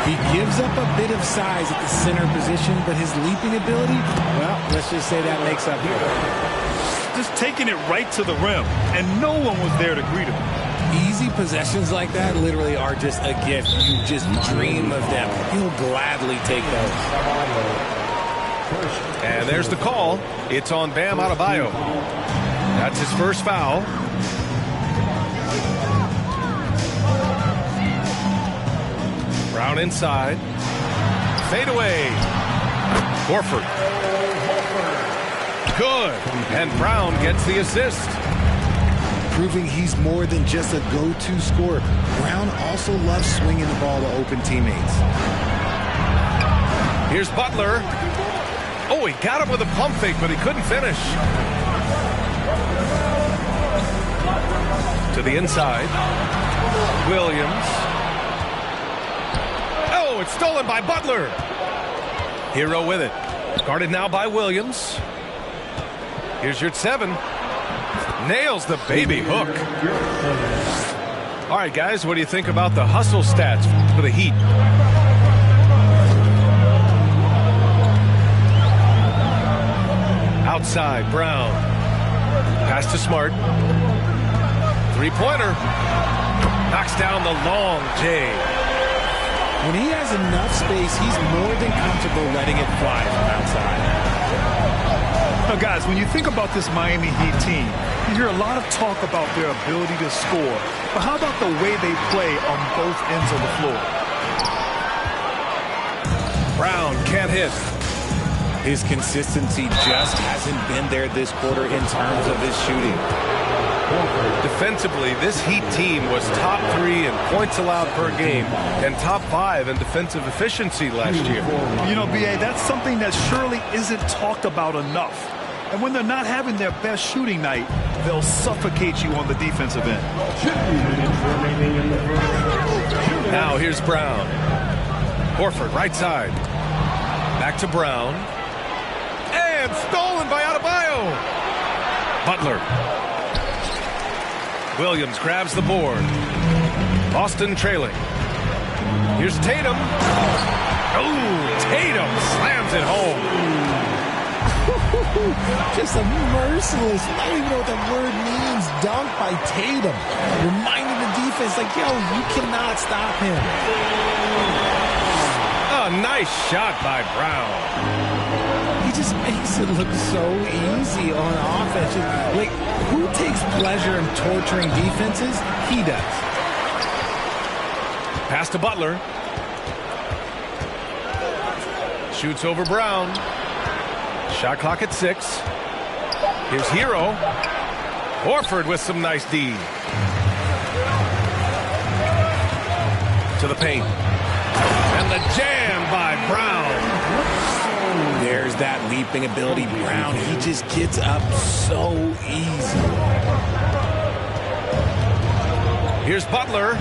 He gives up a bit of size at the center position, but his leaping ability, well, let's just say that makes up for it. Just taking it right to the rim, and no one was there to greet him. Easy possessions like that literally are just a gift. You just dream of them. He'll gladly take those. And there's the call. It's on Bam Adebayo. That's his first foul. Brown inside. Fade away. Horford. Good. And Brown gets the assist. Proving he's more than just a go-to scorer. Brown also loves swinging the ball to open teammates. Here's Butler. Oh, he got him with a pump fake, but he couldn't finish. To the inside. Williams. Oh, it's stolen by Butler. Hero with it. Guarded now by Williams. Here's your 7. Nails the baby hook. All right, guys, what do you think about the hustle stats for the Heat? Outside, Brown. Pass to Smart. Three-pointer. Knocks down the long J. When he has enough space, he's more than comfortable letting it fly from outside. Now, guys, when you think about this Miami Heat team, you hear a lot of talk about their ability to score. But how about the way they play on both ends of the floor? Brown can't hit. His consistency just hasn't been there this quarter in terms of his shooting. Defensively, this Heat team was top 3 in points allowed per game and top 5 in defensive efficiency last year. You know, B.A., that's something that surely isn't talked about enough. And when they're not having their best shooting night, they'll suffocate you on the defensive end. Now here's Brown. Horford, right side. Back to Brown. And stolen by Adebayo. Butler. Williams grabs the board. Boston trailing. Here's Tatum. Oh, Tatum slams it home. Just a merciless, I don't even know what that word means, dunk by Tatum. Reminding the defense, like, yo, you cannot stop him. A nice shot by Brown. He just makes it look so easy on offense. Like, who takes pleasure in torturing defenses? He does. Pass to Butler. Shoots over Brown. Shot clock at 6. Here's Hero. Horford with some nice D. To the paint. And the jam by Brown. There's that leaping ability. Brown, he just gets up so easy. Here's Butler.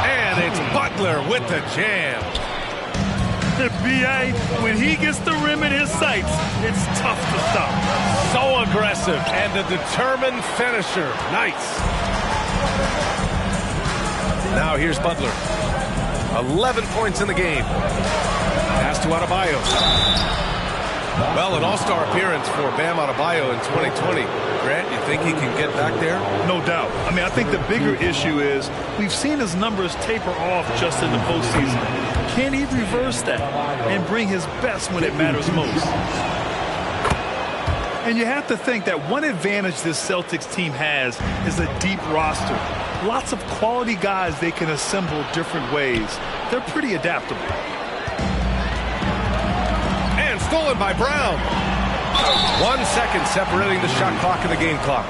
And it's Butler with the jam. B.A., when he gets the rim in his sights, it's tough to stop. So aggressive and a determined finisher. Nice. Now here's Butler. 11 points in the game. Pass to Adebayo. Well, an all-star appearance for Bam Adebayo in 2020. Grant, you think he can get back there? No doubt. I mean, I think the bigger issue is we've seen his numbers taper off just in the postseason. Can he reverse that and bring his best when it matters most? And you have to think that one advantage this Celtics team has is a deep roster. Lots of quality guys they can assemble different ways. They're pretty adaptable. And stolen by Brown. 1 second separating the shot clock and the game clock.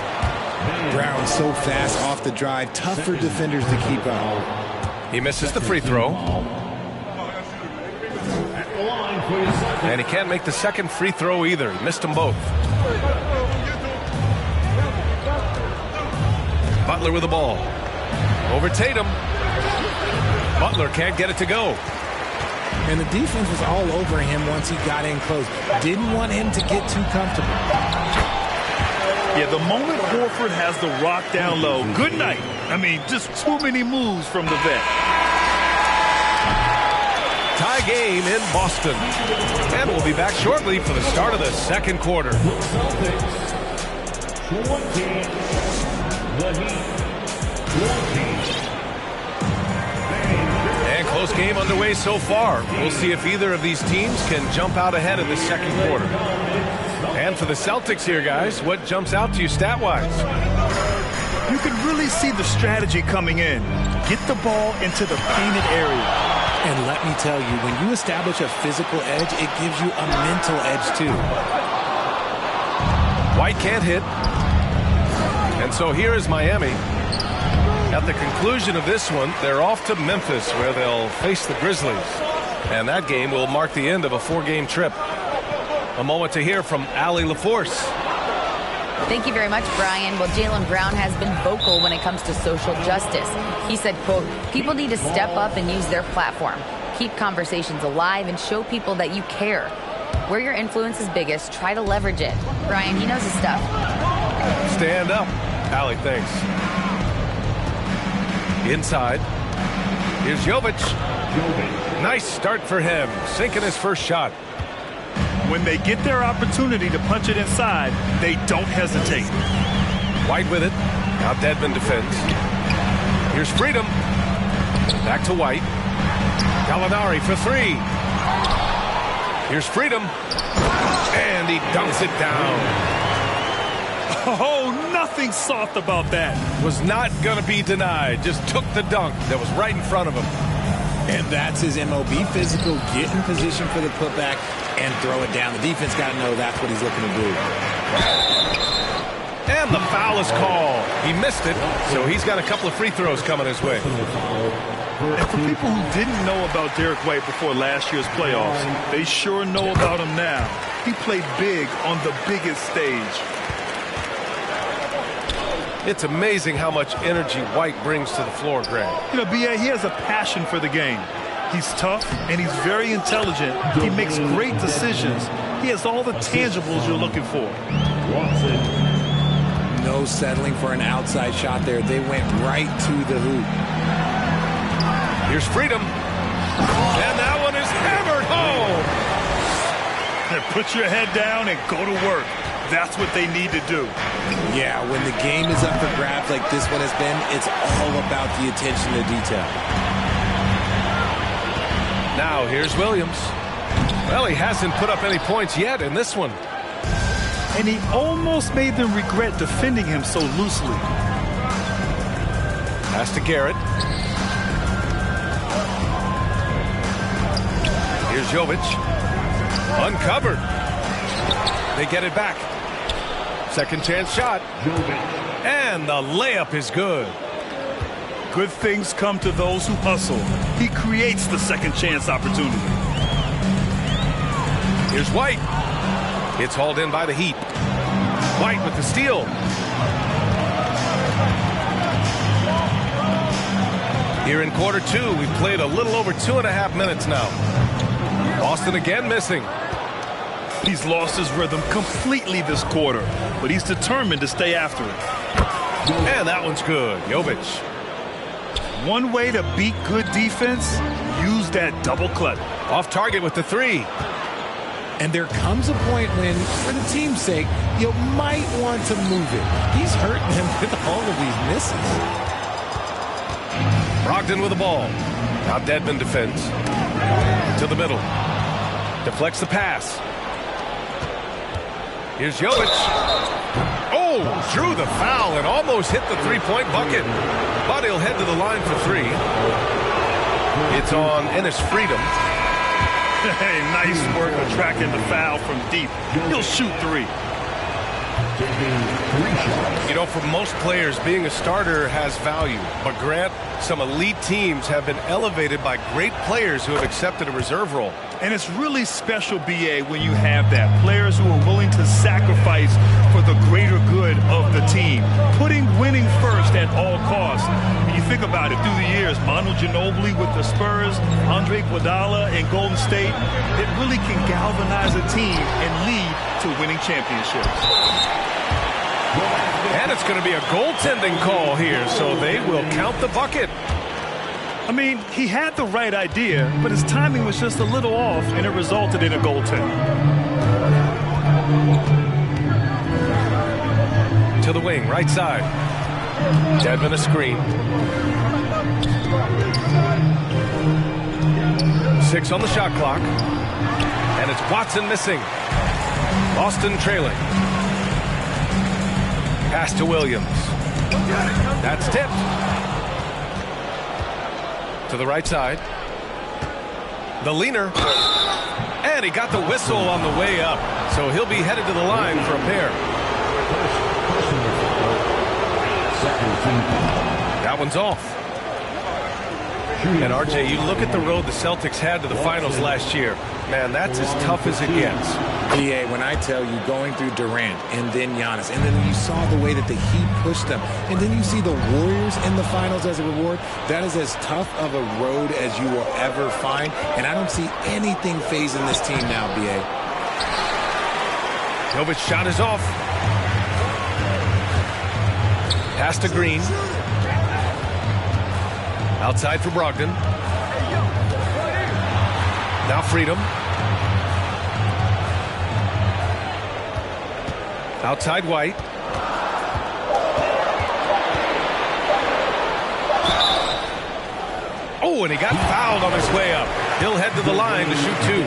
Brown so fast off the drive, tough for defenders to keep up. He misses the free throw. And he can't make the second free throw either. He missed them both. Butler with the ball. Over Tatum. Butler can't get it to go. And the defense was all over him once he got in close. Didn't want him to get too comfortable. Yeah, the moment Horford has the rock down low, good night. I mean, just too many moves from the vet. game in Boston. And we'll be back shortly for the start of the second quarter. And close game underway so far. We'll see if either of these teams can jump out ahead in the second quarter. And for the Celtics here, guys, what jumps out to you stat-wise? You can really see the strategy coming in. Get the ball into the painted area. And let me tell you, when you establish a physical edge, it gives you a mental edge too. White can't hit. And so here is Miami. At the conclusion of this one, they're off to Memphis, where they'll face the Grizzlies. And that game will mark the end of a 4-game trip. A moment to hear from Allie LaForce. Thank you very much, Brian. Well, Jaylen Brown has been vocal when it comes to social justice. He said, quote, people need to step up and use their platform. Keep conversations alive and show people that you care. Where your influence is biggest, try to leverage it. Brian, he knows his stuff. Stand up. Allie, thanks. Inside. Here's Jovic. Nice start for him. Sinking his first shot. When they get their opportunity to punch it inside, they don't hesitate. White with it. Now Dedmon defends. Here's Freedom. Back to White. Gallinari for 3. Here's Freedom. And he dunks it down. Oh, nothing soft about that. Was not going to be denied. Just took the dunk that was right in front of him. And that's his MOB physical. Get in position for the putback and throw it down. The defense got to know that's what he's looking to do. And the foul is called. He missed it, so he's got a couple of free throws coming his way. And for people who didn't know about Derek White before last year's playoffs, they sure know about him now. He played big on the biggest stage. It's amazing how much energy White brings to the floor, Greg. You know, B.A., he has a passion for the game. He's tough, and he's very intelligent. He makes great decisions. He has all the tangibles you're looking for. No settling for an outside shot there. They went right to the hoop. Here's Freedom. And that one is hammered home. Put your head down and go to work. That's what they need to do. Yeah, when the game is up for grabs like this one has been, it's all about the attention to detail. Now here's Williams. Well, he hasn't put up any points yet in this one. And he almost made them regret defending him so loosely. Pass to Garrett. Here's Jovic. Uncovered. They get it back. Second chance shot. And the layup is good. Good things come to those who hustle. He creates the second chance opportunity. Here's White. It's hauled in by the Heat. White with the steal. Here in quarter 2, we've played a little over 2.5 minutes now. Boston again missing. He's lost his rhythm completely this quarter, but he's determined to stay after it. And that one's good. Jovic. One way to beat good defense, use that double clutch. Off target with the 3. And there comes a point when, for the team's sake, you might want to move it. He's hurting him with all of these misses. Brogdon with the ball. Now Dedmon defends. To the middle. Deflects the pass. Here's Jovic. Oh, drew the foul and almost hit the three-point bucket. But he'll head to the line for 3. It's on Ennis Freedom. Hey, nice work attracting the foul from deep. He'll shoot 3. You know, for most players, being a starter has value. But Grant, some elite teams have been elevated by great players who have accepted a reserve role. And it's really special, B.A., when you have that. Players who are willing to sacrifice for the greater good of the team. Putting winning first at all costs. When you think about it, through the years, Manu Ginobili with the Spurs, Andre Iguodala in Golden State, it really can galvanize a team and lead to winning championships. And it's going to be a goaltending call here, so they will count the bucket. I mean, he had the right idea, but his timing was just a little off, and it resulted in a goaltend. To the wing, right side. Dedmon a screen. 6 on the shot clock. And it's Watson missing. Boston trailing. Pass to Williams. That's tipped. To the right side. The leaner. And he got the whistle on the way up. So he'll be headed to the line for a pair. That one's off. And RJ, you look at the road the Celtics had to the finals last year. Man, that's as tough as it gets. BA, when I tell you, going through Durant and then Giannis, and then you saw the way that the Heat pushed them, and then you see the Warriors in the finals as a reward, that is as tough of a road as you will ever find, and I don't see anything phasing this team now, BA. Jovic's shot is off. Pass to Green. Outside for Brogdon. Now Freedom. Outside White. Oh, and he got fouled on his way up. He'll head to the line to shoot 2.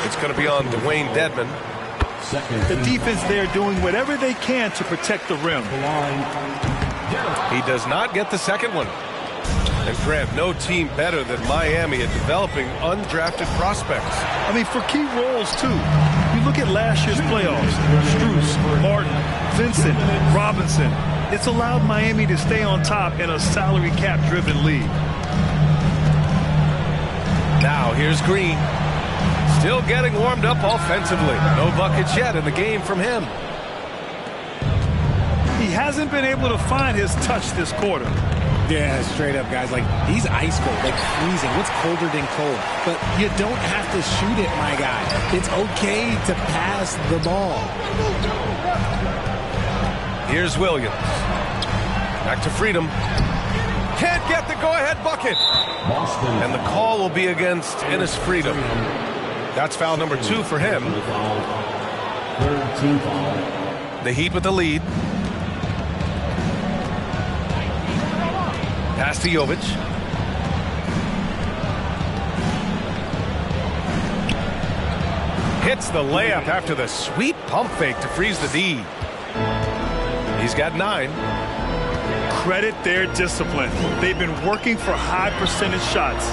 It's going to be on Dwayne Dedmon. The defense there doing whatever they can to protect the rim. He does not get the second one. And Grant, no team better than Miami at developing undrafted prospects. I mean, for key roles, too. You look at last year's playoffs. Strus, Martin, Vincent, Robinson. It's allowed Miami to stay on top in a salary cap-driven league. Now here's Green. Still getting warmed up offensively. No buckets yet in the game from him. He hasn't been able to find his touch this quarter. Yeah, straight up, guys. Like, he's ice cold, like freezing. What's colder than cold? But you don't have to shoot it, my guy. It's okay to pass the ball. Here's Williams. Back to Freedom. Can't get the go-ahead bucket. And the call will be against Ennis Freedom. That's foul number 2 for him. The Heat with the lead. Pass to Jovic. Hits the layup after the sweet pump fake to freeze the D. He's got 9. Credit their discipline. They've been working for high percentage shots.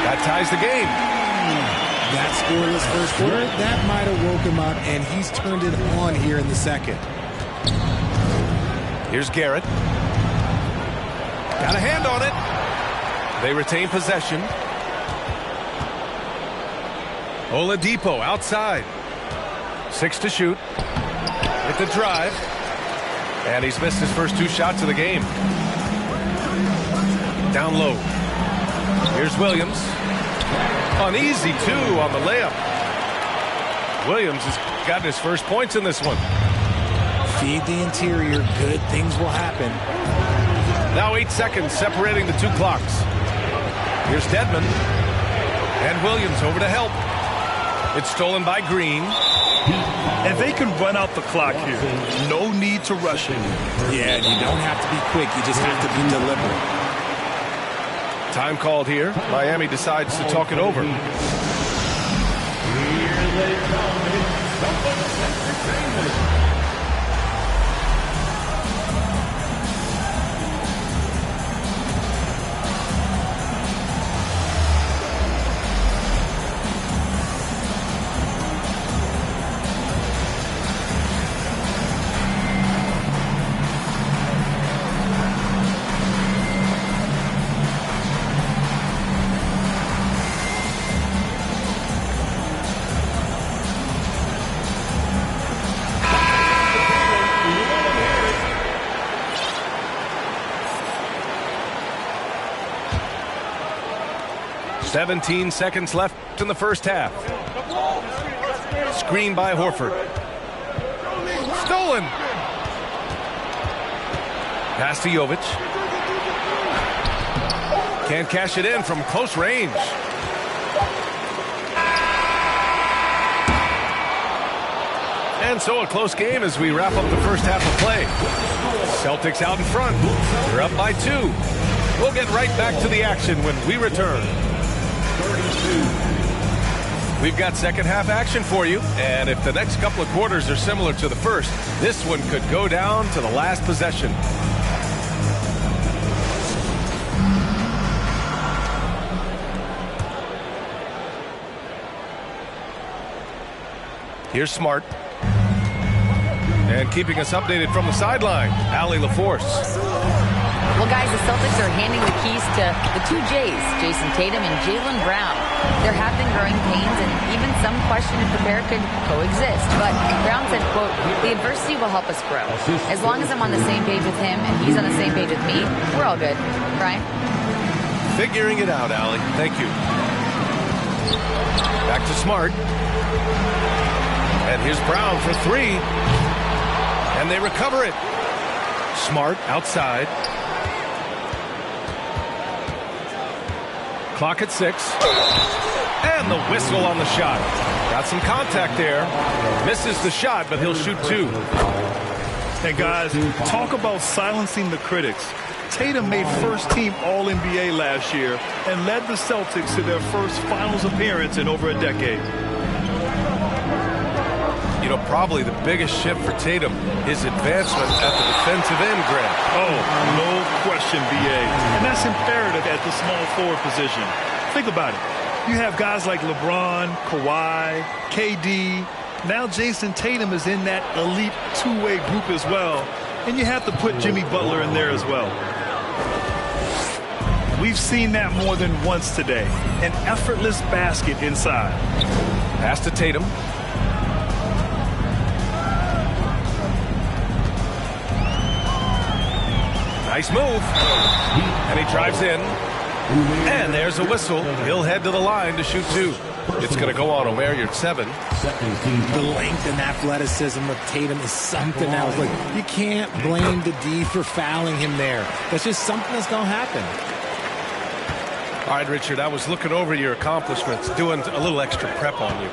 That ties the game. That scoreless first quarter, that might have woke him up, and he's turned it on here in the second. Here's Garrett. Got a hand on it. They retain possession. Oladipo outside. 6 to shoot. With the drive. And he's missed his first 2 shots of the game. Down low. Here's Williams. An easy 2 on the layup. Williams has gotten his first points in this one. Feed the interior. Good things will happen. Now 8 seconds separating the 2 clocks. Here's Dedmon. And Williams over to help. It's stolen by Green. And they can run out the clock here. No need to rush it. Yeah, and you don't have to be quick. You just have to be deliberate. Time called here. Miami decides to talk it over. Here they come. It's entertainment. "17 seconds left in the first half. Screen by Horford. Stolen. Pass to Jovic. Can't cash it in from close range. And so a close game as we wrap up the first half of play. Celtics out in front. They're up by 2. We'll get right back to the action when we return. We've got second half action for you, and if the next couple of quarters are similar to the first, this one could go down to the last possession. Here's Smart. And keeping us updated from the sideline, Allie LaForce. Well, guys, the Celtics are handing the keys to the 2 J's, Jason Tatum and Jaylen Brown. There have been growing pains, and even some question if the pair could coexist. But Brown said, quote, "The adversity will help us grow. As long as I'm on the same page with him and he's on the same page with me, we're all good." Brian? Figuring it out, Allie. Thank you. Back to Smart. And here's Brown for 3. And they recover it. Smart outside. Clock at 6. And the whistle on the shot. Got some contact there. Misses the shot, but he'll shoot 2. And guys, talk about silencing the critics. Tatum made first-team All-NBA last year and led the Celtics to their first finals appearance in over a decade. You know, probably the biggest shift for Tatum, his advancement at the defensive end, Grant. Oh, no question, B.A. And that's imperative at the small forward position. Think about it. You have guys like LeBron, Kawhi, KD. Now Jason Tatum is in that elite two-way group as well. And you have to put Jimmy Butler in there as well. We've seen that more than once today. An effortless basket inside. Pass to Tatum. Nice move. And he drives in. And there's a whistle. He'll head to the line to shoot 2. It's going to go on Omer, you're at 7. The length and athleticism of Tatum is something else. Like, you can't blame the D for fouling him there. That's just something that's going to happen. All right, Richard, I was looking over your accomplishments, doing a little extra prep on you.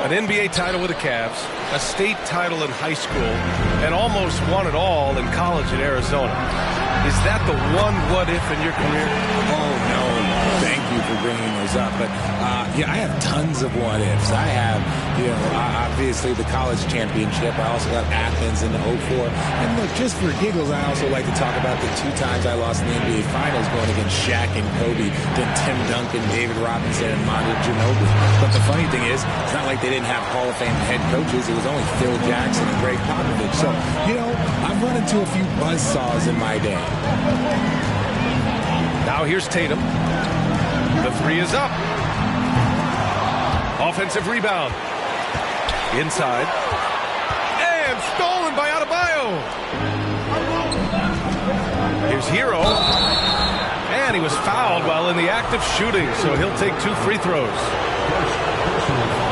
An NBA title with the Cavs, a state title in high school, and almost won it all in college at Arizona. Is that the one what-if in your career? Oh, no. Thank you for bringing those up. But, yeah, I have tons of what-ifs. I have, obviously the college championship. I also got Athens in the 04. And, look, just for giggles, I also like to talk about the 2 times I lost in the NBA Finals going against Shaq and Kobe, then Tim Duncan, David Robinson, and Manu Ginobili. But the funny thing is, it's not like they didn't have Hall of Fame head coaches. It was only Phil Jackson and Greg Popovich. So, I've run into a few buzzsaws in my day. Now here's Tatum. The 3 is up. Offensive rebound. Inside. And stolen by Adebayo. Here's Hero. And he was fouled while in the act of shooting, so he'll take 2 free throws.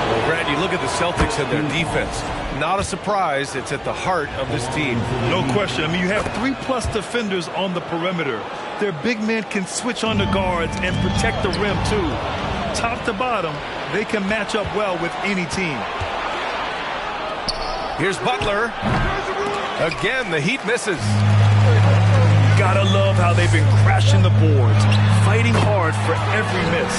Well, Brad, you look at the Celtics and their defense. Not a surprise. It's at the heart of this team. No question. I mean, you have 3+ defenders on the perimeter. Their big men can switch on the guards and protect the rim, too. Top to bottom, they can match up well with any team. Here's Butler. Again, the Heat misses. Gotta love how they've been crashing the boards, fighting hard for every miss.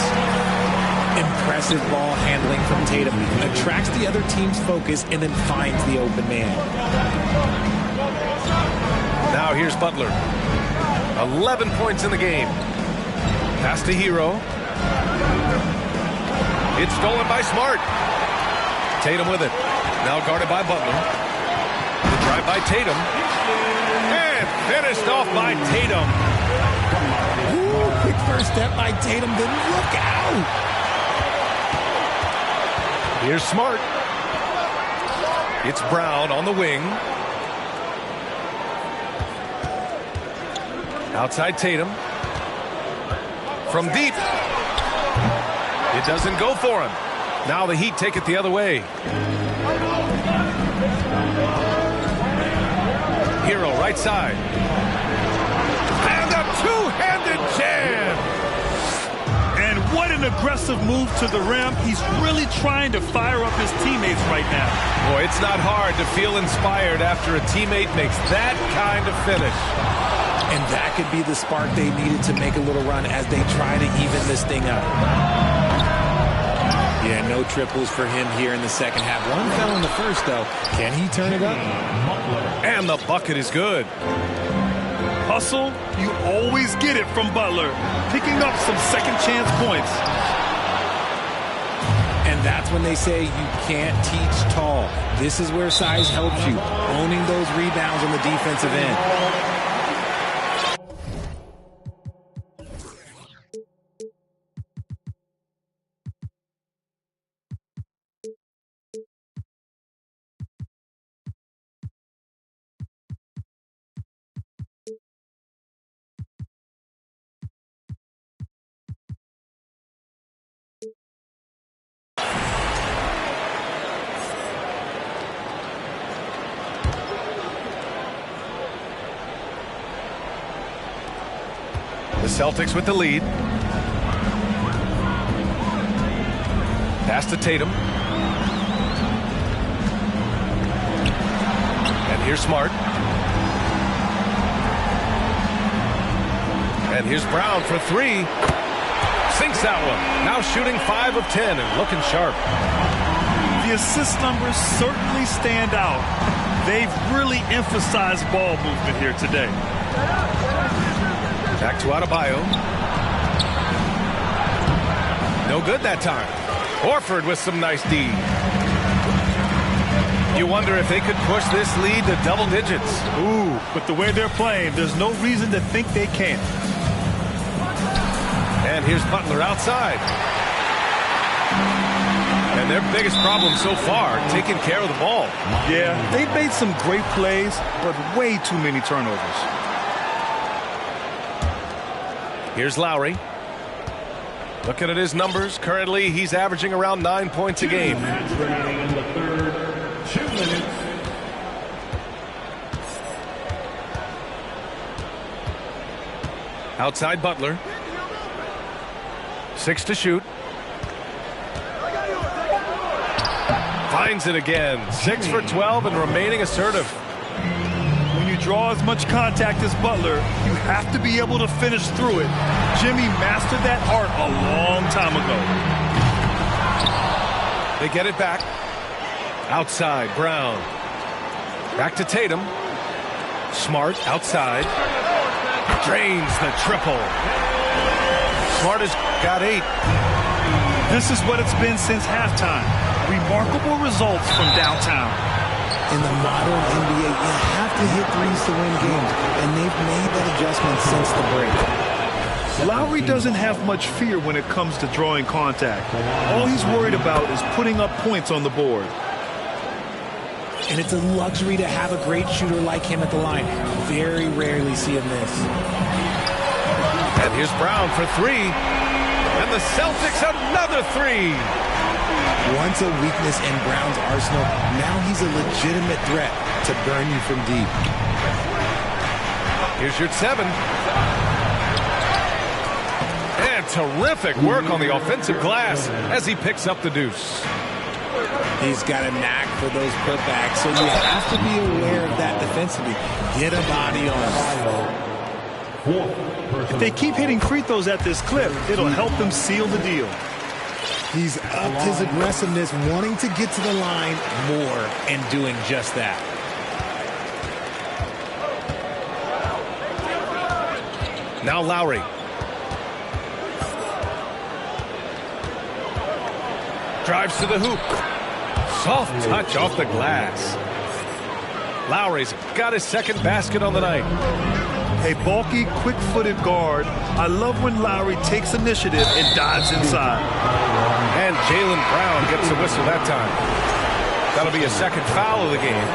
Impressive ball handling from Tatum. Attracts the other team's focus and then finds the open man. Now here's Butler. 11 points in the game. Pass to Hero. It's stolen by Smart. Tatum with it. Now guarded by Butler. The drive by Tatum. And finished off by Tatum. Ooh, quick first step by Tatum. Then look out. Here's Smart. It's Brown on the wing. Outside Tatum. From deep. It doesn't go for him. Now the Heat take it the other way. Hero right side. And a two-handed jam. What an aggressive move to the rim. He's really trying to fire up his teammates right now. Boy, it's not hard to feel inspired after a teammate makes that kind of finish. And that could be the spark they needed to make a little run as they try to even this thing up. Yeah, no triples for him here in the second half. One fell in the first, though. Can he turn it up? And the bucket is good. Hustle, you always get it from Butler. Picking up some second chance points. And that's when they say you can't teach tall. This is where size helps you. Owning those rebounds on the defensive end. The Celtics with the lead. Pass to Tatum. And here's Smart. And here's Brown for three. Sinks that one. Now shooting 5 of 10 and looking sharp. The assist numbers certainly stand out. They've really emphasized ball movement here today. Back to Adebayo. No good that time. Horford with some nice D. You wonder if they could push this lead to double digits. Ooh, but the way they're playing, there's no reason to think they can't. And here's Butler outside. And their biggest problem so far, taking care of the ball. Yeah, they've made some great plays, but way too many turnovers. Here's Lowry. Looking at his numbers, currently he's averaging around 9 points a game. 2 minutes remaining in the third. 2 minutes. Outside Butler. 6 to shoot. Finds it again. 6 for 12 and remaining assertive. When you draw as much contact as Butler, you have to be able to finish through it. Jimmy mastered that art a long time ago. They get it back. Outside, Brown. Back to Tatum. Smart outside. Drains the triple. Smart has got 8. This is what it's been since halftime. Remarkable results from downtown. In the modern NBA, you have to hit threes to win games, and they've made that adjustment since the break. Lowry doesn't have much fear when it comes to drawing contact. All he's worried about is putting up points on the board. And it's a luxury to have a great shooter like him at the line. Very rarely see him miss. And here's Brown for 3. And the Celtics another 3. Once a weakness in Brown's arsenal, now he's a legitimate threat to burn you from deep. Here's your 7. And terrific work on the offensive glass as he picks up the deuce. He's got a knack for those putbacks, so you have to be aware of that defensively. Get a body on him. If they keep hitting free throws at this clip, it'll help them seal the deal. He's upped his aggressiveness, wanting to get to the line more and doing just that. Now Lowry. Drives to the hoop. Soft touch off the glass. Lowry's got his second basket on the night. A bulky, quick-footed guard. I love when Lowry takes initiative and dives inside. And Jaylen Brown gets a whistle that time. That'll be a second foul of the game.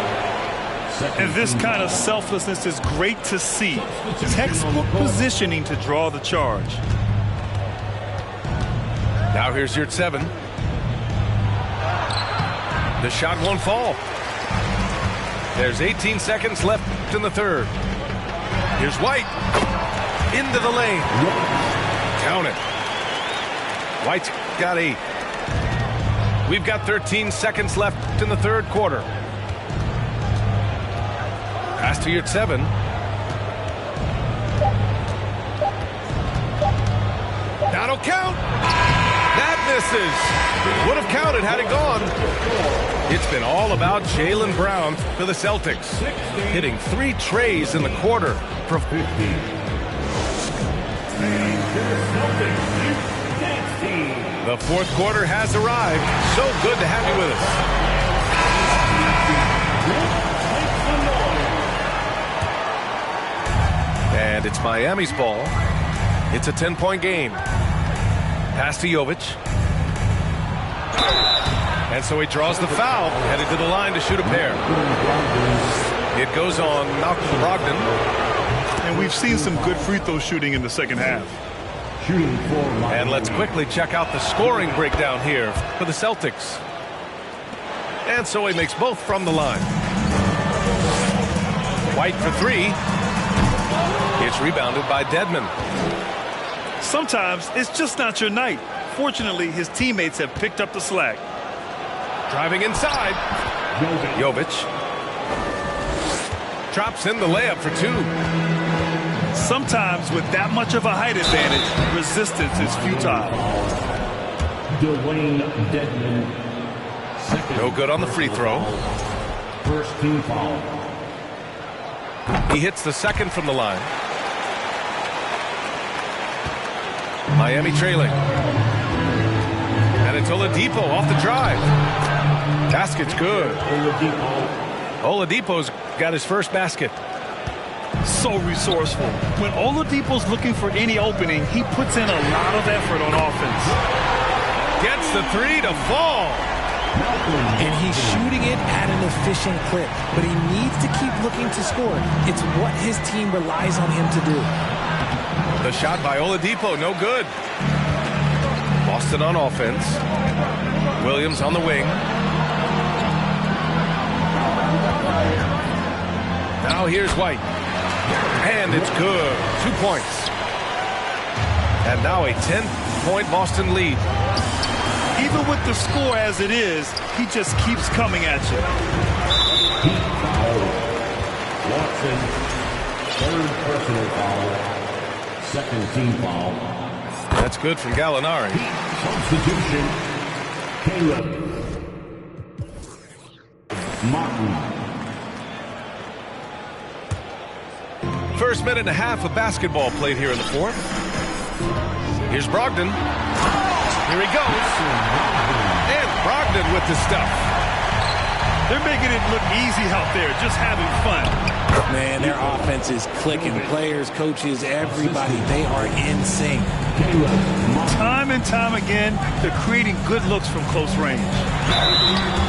And this kind of selflessness is great to see. Textbook positioning to draw the charge. Now here's your 7. The shot won't fall. There's 18 seconds left in the third. Here's White. Into the lane. Count it. White's got 8. We've got 13 seconds left in the third quarter. Pass to your 7. That'll count. That misses. Would have counted had it gone. It's been all about Jaylen Brown for the Celtics, hitting 3 trays in the quarter. The fourth quarter has arrived. So good to have you with us. And it's Miami's ball. It's a 10-point game. Pass to Jovic. And so he draws the foul, headed to the line to shoot a pair. It goes on Malcolm Brogdon. And we've seen some good free throw shooting in the second half. And let's quickly check out the scoring breakdown here for the Celtics. And so he makes both from the line. White for 3. It's rebounded by Dedmon. Sometimes it's just not your night. Fortunately, his teammates have picked up the slack. Driving inside. Jovic. Drops in the layup for 2. Sometimes with that much of a height advantage, resistance is futile. Dwayne Dedmon. No good on the free throw. First team foul. He hits the second from the line. Miami trailing. And it's Oladipo off the drive. Basket's good. Oladipo's got his first basket. So resourceful. When Oladipo's looking for any opening, he puts in a lot of effort on offense. Gets the 3 to fall. And he's shooting it at an efficient clip, but he needs to keep looking to score. It's what his team relies on him to do. The shot by Oladipo, no good. Boston on offense. Williams on the wing. Now here's White. And it's good. 2 points. And now a 10-point Boston lead. Even with the score as it is, he just keeps coming at you. Watson, third personal foul, second team foul. That's good from Gallinari. Substitution, Caleb Martin. First minute and a half of basketball played here in the fourth. Here's Brogdon. Here he goes. And Brogdon with the stuff. They're making it look easy out there, just having fun. Man, their offense is clicking. Players, coaches, everybody, they are in sync. Time and time again, they're creating good looks from close range.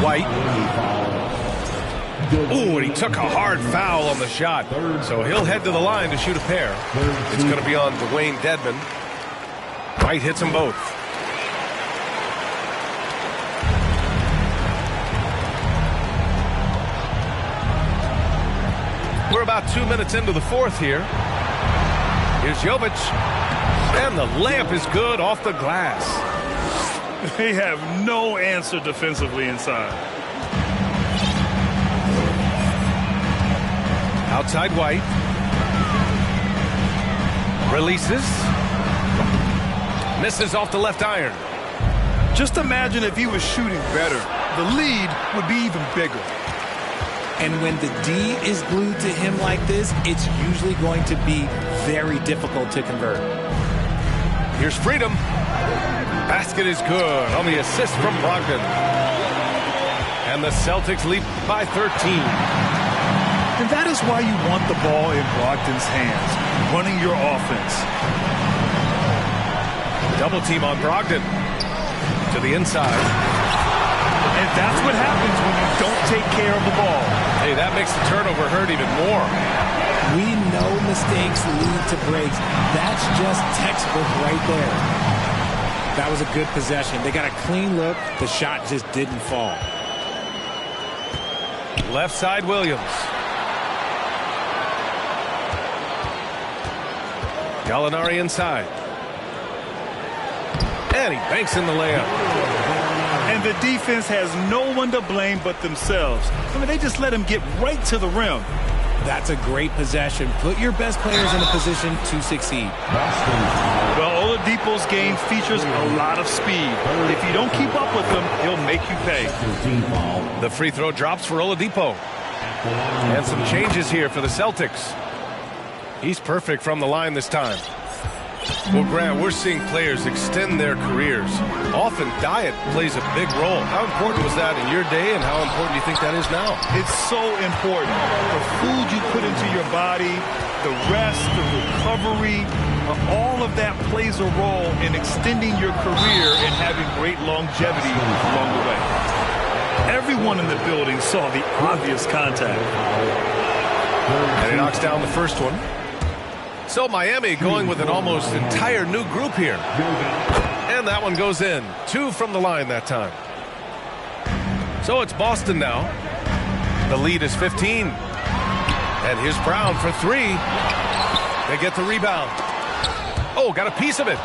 White. Ooh, and he took a hard foul on the shot. So he'll head to the line to shoot a pair. It's going to be on Dwayne Dedmon. White hits them both. We're about 2 minutes into the fourth here. Here's Jovic. And the layup is good off the glass. They have no answer defensively inside. Outside White. Releases. Misses off the left iron. Just imagine if he was shooting better. The lead would be even bigger. And when the D is glued to him like this, it's usually going to be very difficult to convert. Here's Freedom. Basket is good on the assist from Brogdon. And the Celtics lead by 13. And that is why you want the ball in Brogdon's hands, running your offense. Double team on Brogdon. To the inside. And that's what happens when you don't take care of the ball. Hey, that makes the turnover hurt even more. We know mistakes lead to breaks. That's just textbook right there. That was a good possession. They got a clean look. The shot just didn't fall. Left side, Williams. Gallinari inside. And he banks in the layup. And the defense has no one to blame but themselves. I mean, they just let him get right to the rim. That's a great possession. Put your best players in a position to succeed. Well, Oladipo's game features a lot of speed. If you don't keep up with him, he'll make you pay. The free throw drops for Oladipo. And some changes here for the Celtics. He's perfect from the line this time. Well, Grant, we're seeing players extend their careers. Often diet plays a big role. How important was that in your day, and how important do you think that is now? It's so important. The food you put into your body, the rest, the recovery, all of that plays a role in extending your career and having great longevity along the way. Everyone in the building saw the obvious contact. And he knocks down the first one. So Miami going with an almost entire new group here. And that one goes in. 2 from the line that time. So it's Boston now. The lead is 15. And here's Brown for 3. They get the rebound. Oh, got a piece of it.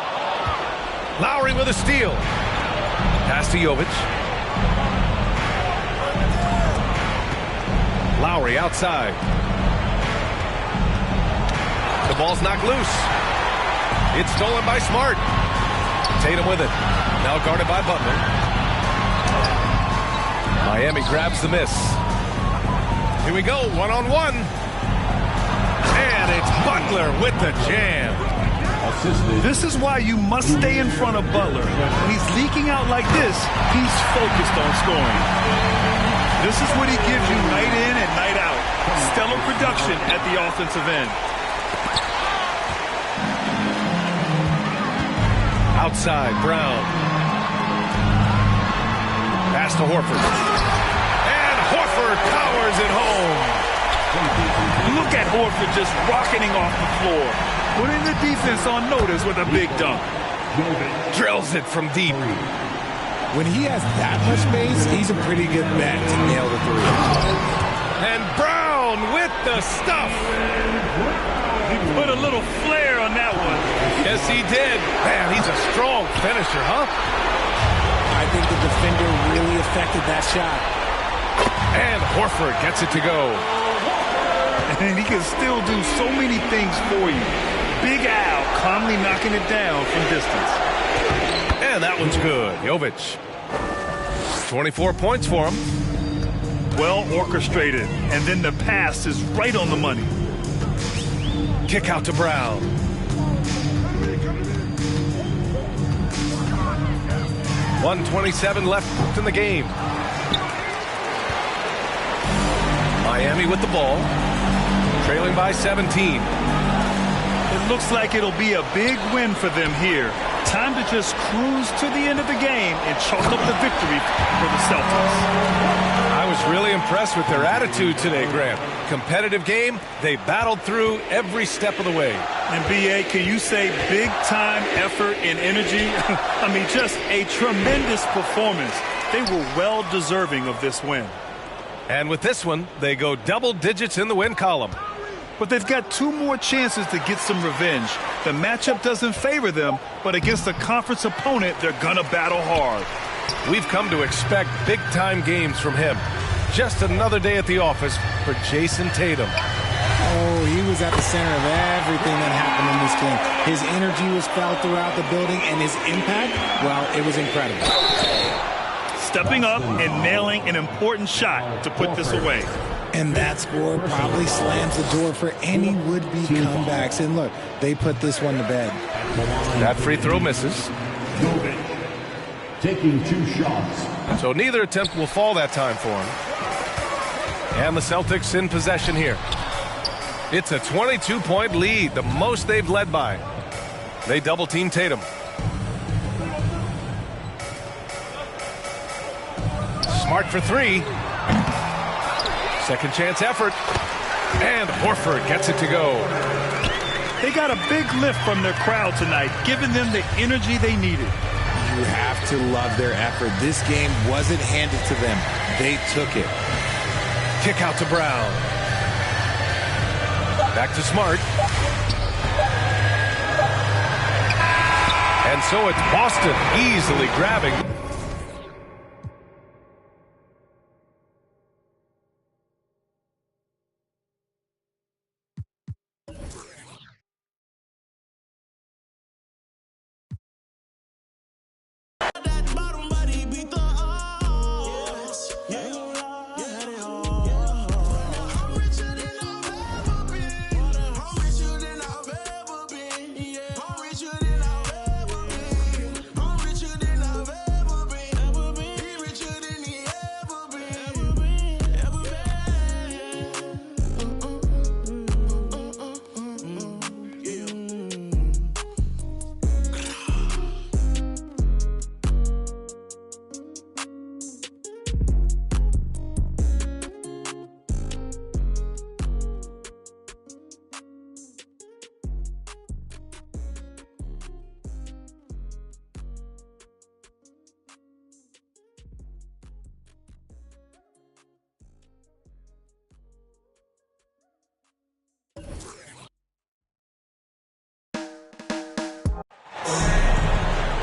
Lowry with a steal. Pass to Jovic. Lowry outside. The ball's knocked loose. It's stolen by Smart. Tatum with it. Now guarded by Butler. Miami grabs the miss. Here we go, one-on-one. And it's Butler with the jam. This is why you must stay in front of Butler. When he's leaking out like this, he's focused on scoring. This is what he gives you night in and night out. Stellar production at the offensive end. Outside, Brown. Pass to Horford. And Horford powers it home. Look at Horford just rocketing off the floor. Putting the defense on notice with a big dunk. Drills it from deep. When he has that much space, he's a pretty good bet to nail the 3. And Brown with the stuff. He put a little flair on that one. Yes, he did. Man, he's a strong finisher, huh? I think the defender really affected that shot. And Horford gets it to go. And he can still do so many things for you. Big Al calmly knocking it down from distance. And that one's good. Jovic. 24 points for him. Well orchestrated. And then the pass is right on the money. Kick out to Brown. .127 left in the game. Miami with the ball. Trailing by 17. It looks like it'll be a big win for them here. Time to just cruise to the end of the game and chalk up the victory for the Celtics. I was really impressed with their attitude today, Graham. Competitive game. They battled through every step of the way. And B.A., can you say big-time effort and energy? I mean, just a tremendous performance. They were well deserving of this win. And with this one, they go double digits in the win column. But they've got 2 more chances to get some revenge. The matchup doesn't favor them, but against a conference opponent, they're gonna battle hard. We've come to expect big-time games from him. Just another day at the office for Jason Tatum. Oh, he was at the center of everything that happened in this game. His energy was felt throughout the building, and his impact, well, it was incredible. Stepping up and nailing an important shot to put this away. And that score probably slams the door for any would-be comebacks. And look, they put this one to bed. That free throw misses. Taking 2 shots. So neither attempt will fall that time for him. And the Celtics in possession here. It's a 22-point lead, the most they've led by. They double-team Tatum. Smart for 3. Second chance effort. And Horford gets it to go. They got a big lift from their crowd tonight, giving them the energy they needed. You have to love their effort. This game wasn't handed to them. They took it. Kick out to Brown. Back to Smart. And so it's Boston easily grabbing.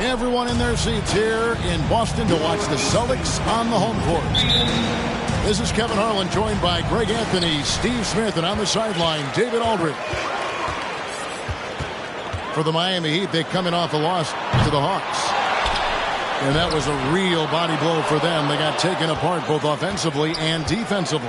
Everyone in their seats here in Boston to watch the Celtics on the home court. This is Kevin Harlan, joined by Greg Anthony, Steve Smith, and on the sideline, David Aldridge. For the Miami Heat, they come in off a loss to the Hawks. And that was a real body blow for them. They got taken apart both offensively and defensively.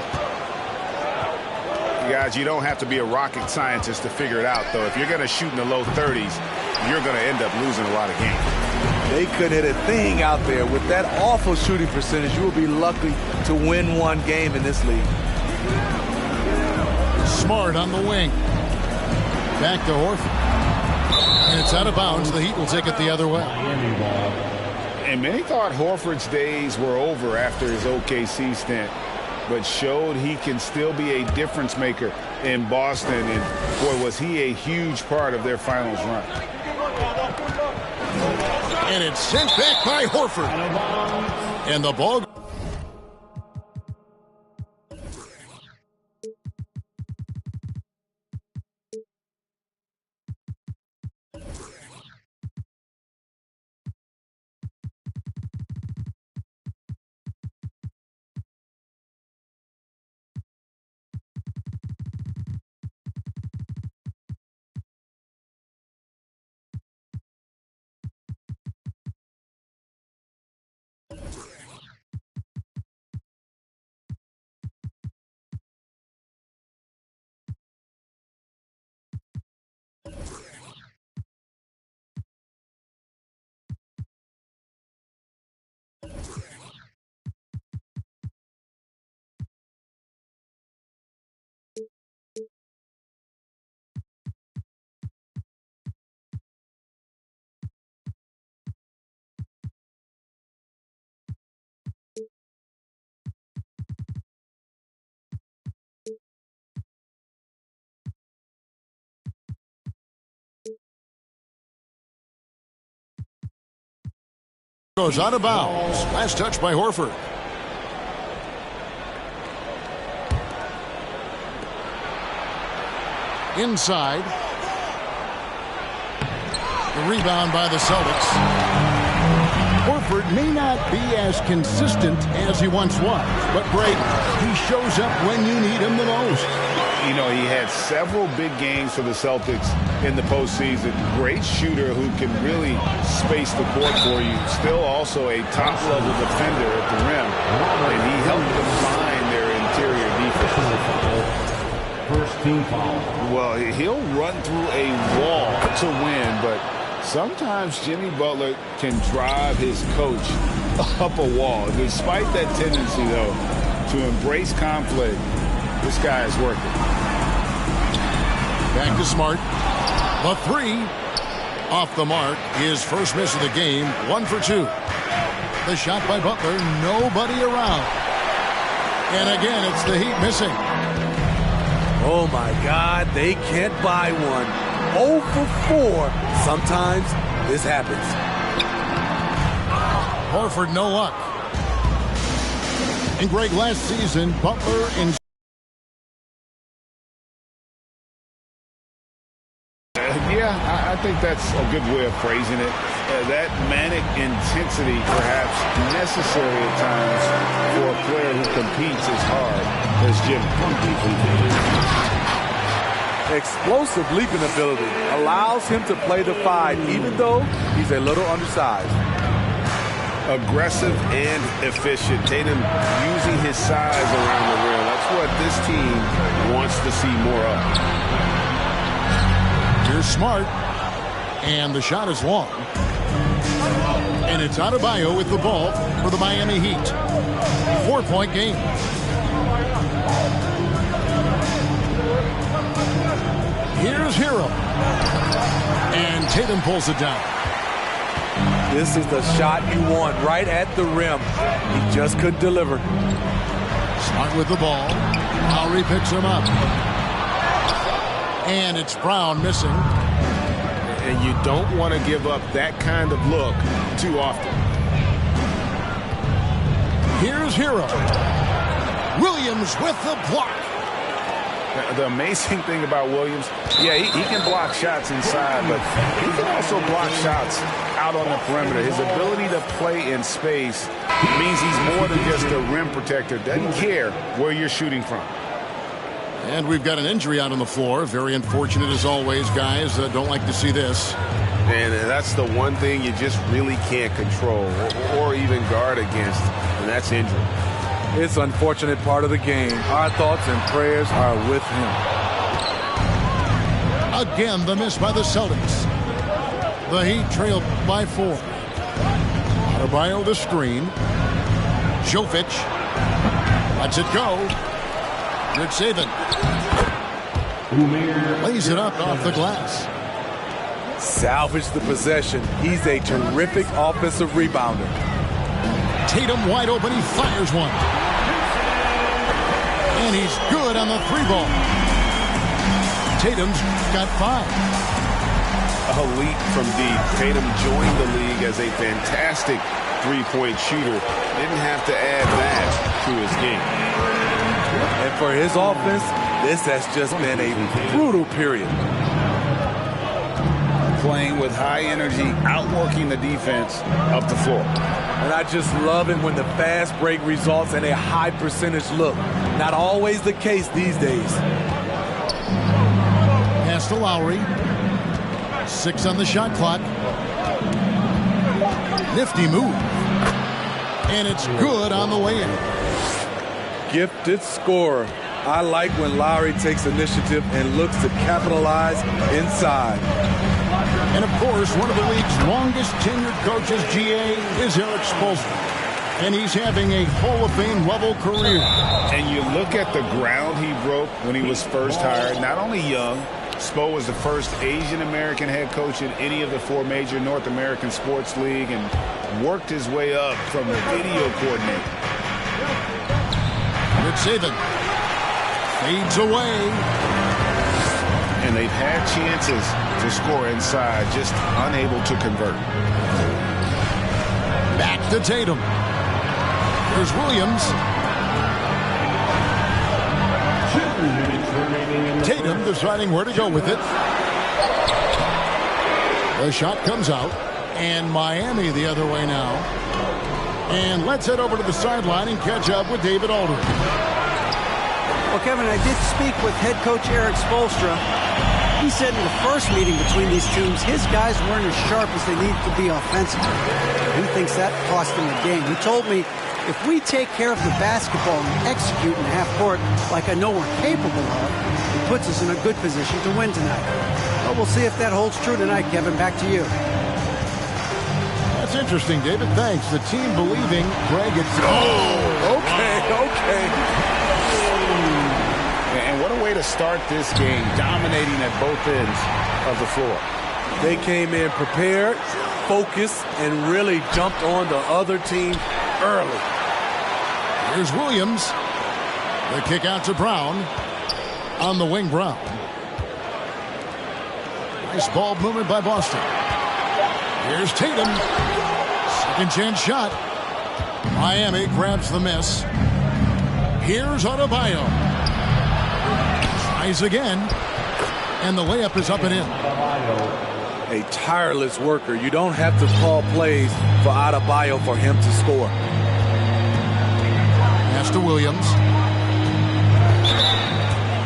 Guys, you don't have to be a rocket scientist to figure it out, though. If you're going to shoot in the low 30s, you're going to end up losing a lot of games. They couldn't hit a thing out there. With that awful shooting percentage, you will be lucky to win one game in this league. Smart on the wing. Back to Horford. And it's out of bounds. The Heat will take it the other way. And many thought Horford's days were over after his OKC stint, but showed he can still be a difference maker in Boston. And, boy, was he a huge part of their finals run. And it's sent back by Horford. And the ball. Goes out of bounds. Last touch by Horford. Inside. The rebound by the Celtics. Horford may not be as consistent as he once was, but Brady, he shows up when you need him the most. You know, he had several big games for the Celtics in the postseason. Great shooter who can really space the court for you. Still also a top-level defender at the rim. And he helped define their interior defense. First team foul. Well, he'll run through a wall to win, but sometimes Jimmy Butler can drive his coach up a wall. Despite that tendency, though, to embrace conflict, this guy is working. Back to Smart. The three. Off the mark. His first miss of the game. 1 for 2. The shot by Butler. Nobody around. And again, it's the Heat missing. Oh, my God. They can't buy one. 0 for 4. Sometimes this happens. Horford, no luck. And Greg, last season, Butler and Yeah, I think that's a good way of phrasing it. That manic intensity perhaps necessary at times for a player who competes as hard as Jimmy. Explosive leaping ability allows him to play the 5 even though he's a little undersized. Aggressive and efficient. Tatum using his size around the rim. That's what this team wants to see more of. Here's Smart. And the shot is long. And it's Adebayo with the ball for the Miami Heat. 4-point game. Here's Hero. And Tatum pulls it down. This is the shot you want right at the rim. He just couldn't deliver. Smart with the ball. Lowry picks him up. And it's Brown missing. And you don't want to give up that kind of look too often. Here's Hero. Williams with the block. The amazing thing about Williams, yeah, he can block shots inside, but he can also block shots out on the perimeter. His ability to play in space means he's more than just a rim protector. Doesn't care where you're shooting from. And we've got an injury out on the floor. Very unfortunate as always, guys. Don't like to see this. And that's the one thing you just really can't control or even guard against, and that's injury. It's an unfortunate part of the game. Our thoughts and prayers are with him. Again, the miss by the Celtics. The Heat trailed by 4. Adebayo the screen. Jovic lets it go. Good saving. Lays it up off the glass. Salvage the possession. He's a terrific offensive rebounder. Tatum wide open. He fires one. And he's good on the 3-ball. Tatum's got 5. A leap from deep. Tatum joined the league as a fantastic three-point shooter. Didn't have to add that to his game. And for his offense, this has just been a brutal period. Playing with high energy, outworking the defense up the floor. And I just love it when the fast break results in a high percentage look. Not always the case these days. Pass to Lowry. 6 on the shot clock. Nifty move. And it's good on the way in. Gifted scorer. I like when Lowry takes initiative and looks to capitalize inside. And, of course, one of the league's longest tenured coaches, GA, is Eric Spoelstra. And he's having a Hall of Fame level career. And you look at the ground he broke when he was first hired. Not only young, Spo was the first Asian American head coach in any of the 4 major North American sports league and worked his way up from the video coordinator. Good saving. Fades away. And they've had chances to score inside, just unable to convert. Back to Tatum. Here's Williams. Tatum deciding where to go with it. The shot comes out. And Miami the other way now. And let's head over to the sideline and catch up with David Aldridge. Well, Kevin, I did speak with head coach Eric Spoelstra. He said in the first meeting between these teams, his guys weren't as sharp as they needed to be offensively. He thinks that cost them the game. He told me, if we take care of the basketball and execute in half court like I know we're capable of, it puts us in a good position to win tonight. But we'll see if that holds true tonight, Kevin. Back to you. That's interesting, David. Thanks. The team believing Greg it's... Oh, okay. And what a way to start this game, dominating at both ends of the floor. They came in prepared, focused, and really jumped on the other team early. Here's Williams. The kick out to Brown. On the wing, Brown. Nice ball movement by Boston. Here's Tatum. Second chance shot. Miami grabs the miss. Here's Adebayo. Tries again. And the layup is up and in. a tireless worker. You don't have to call plays for Adebayo for him to score. Pass to Williams.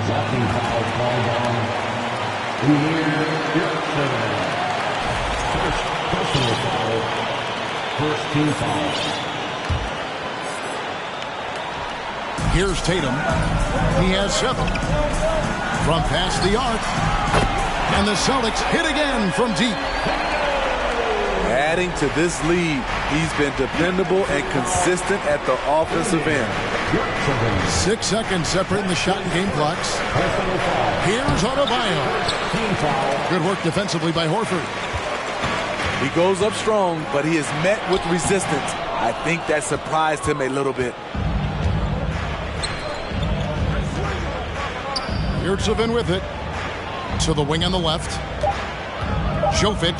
Walking foul called on first personal foul. First team foul. Here's Tatum. He has 7. From past the arc. And the Celtics hit again from deep. Adding to this lead, he's been dependable and consistent at the offensive end. 6 seconds separating the shot and game clocks. Here's Adebayo. Good work defensively by Horford. He goes up strong, but he is met with resistance. I think that surprised him a little bit. Yurtsevin with it. To the wing on the left. Jovic.